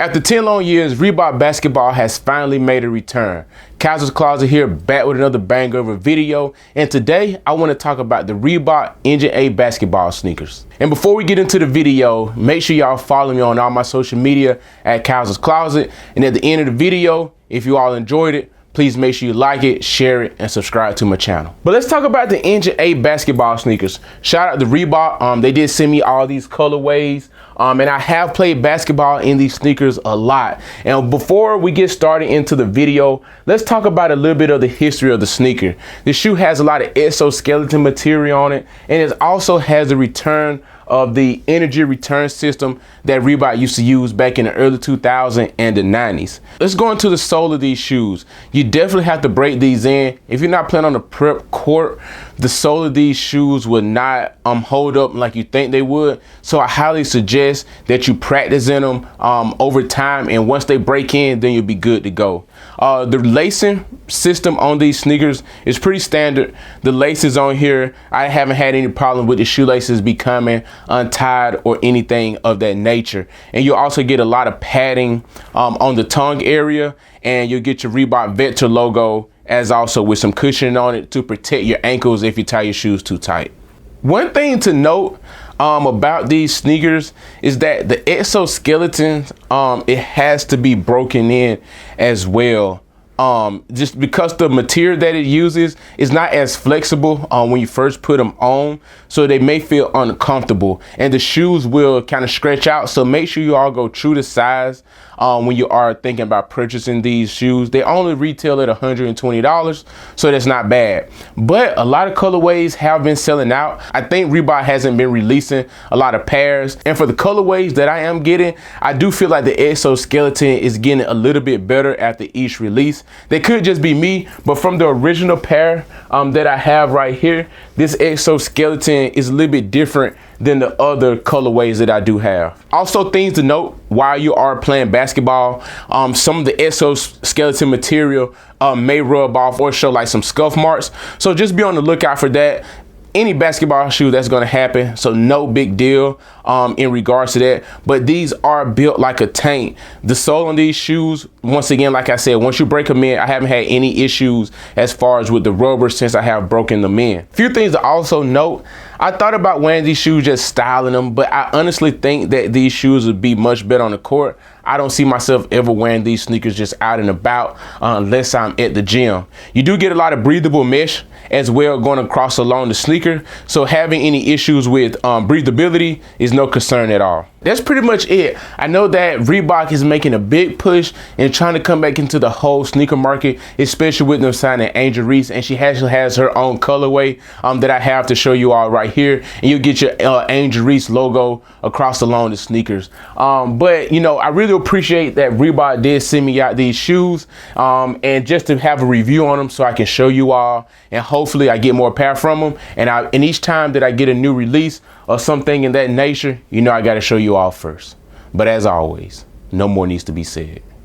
After 10 long years, Reebok Basketball has finally made a return. Casual's Closet here, back with another banger of a video, and today I want to talk about the Reebok Engine A basketball sneakers. And before we get into the video, make sure y'all follow me on all my social media at Casual's Closet, and at the end of the video, if you all enjoyed it, please make sure you like it, share it, and subscribe to my channel. But let's talk about the Engine A basketball sneakers. Shout out to Reebok. They did send me all these colorways. And I have played basketball in these sneakers a lot. And before we get started into the video, let's talk about a little bit of the history of the sneaker. The shoe has a lot of exoskeleton material on it, and it also has the return of the energy return system that Reebok used to use back in the early 2000s and the 90s. Let's go into the sole of these shoes. You definitely have to break these in. If you're not playing on the prep court, the sole of these shoes would not hold up like you think they would. So I highly suggest that you practice in them over time, and once they break in, then you'll be good to go. The lacing system on these sneakers is pretty standard. The laces on here, I haven't had any problem with the shoelaces becoming untied or anything of that nature. And you'll also get a lot of padding on the tongue area, and you'll get your Reebok Vector logo, as also with some cushioning on it to protect your ankles if you tie your shoes too tight. One thing to note about these sneakers is that the exoskeleton, it has to be broken in as well. Just because the material that it uses is not as flexible when you first put them on, so they may feel uncomfortable, and the shoes will kind of stretch out. So make sure you all go true to size when you are thinking about purchasing these shoes. They only retail at $120, so that's not bad. But a lot of colorways have been selling out. I think Reebok hasn't been releasing a lot of pairs, and for the colorways that I am getting, I do feel like the exoskeleton is getting a little bit better after each release. They could just be me, but from the original pair that I have right here, this exoskeleton is a little bit different than the other colorways that I do have. Also, things to note while you are playing basketball, some of the exoskeleton material may rub off or show like some scuff marks. So just be on the lookout for that. Any basketball shoe, that's going to happen, so no big deal in regards to that. But these are built like a tank. The sole on these shoes, once again, like I said, once you break them in, I haven't had any issues as far as with the rubber since I have broken them in. Few things to also note: I thought about wearing these shoes, just styling them, but I honestly think that these shoes would be much better on the court. I don't see myself ever wearing these sneakers just out and about unless I'm at the gym. You do get a lot of breathable mesh as well going across along the sneaker, so having any issues with breathability is no concern at all. That's pretty much it. I know that Reebok is making a big push and trying to come back into the whole sneaker market, especially with them signing Angel Reese, and she actually has her own colorway that I have to show you all right here, and you'll get your Angel Reese logo across along the sneakers. But you know, I really appreciate that Reebok did send me out these shoes, and just to have a review on them so I can show you all, and hopefully I get more pair from them. And each time that I get a new release or something in that nature, you know, I got to show you all first. But as always, no more needs to be said.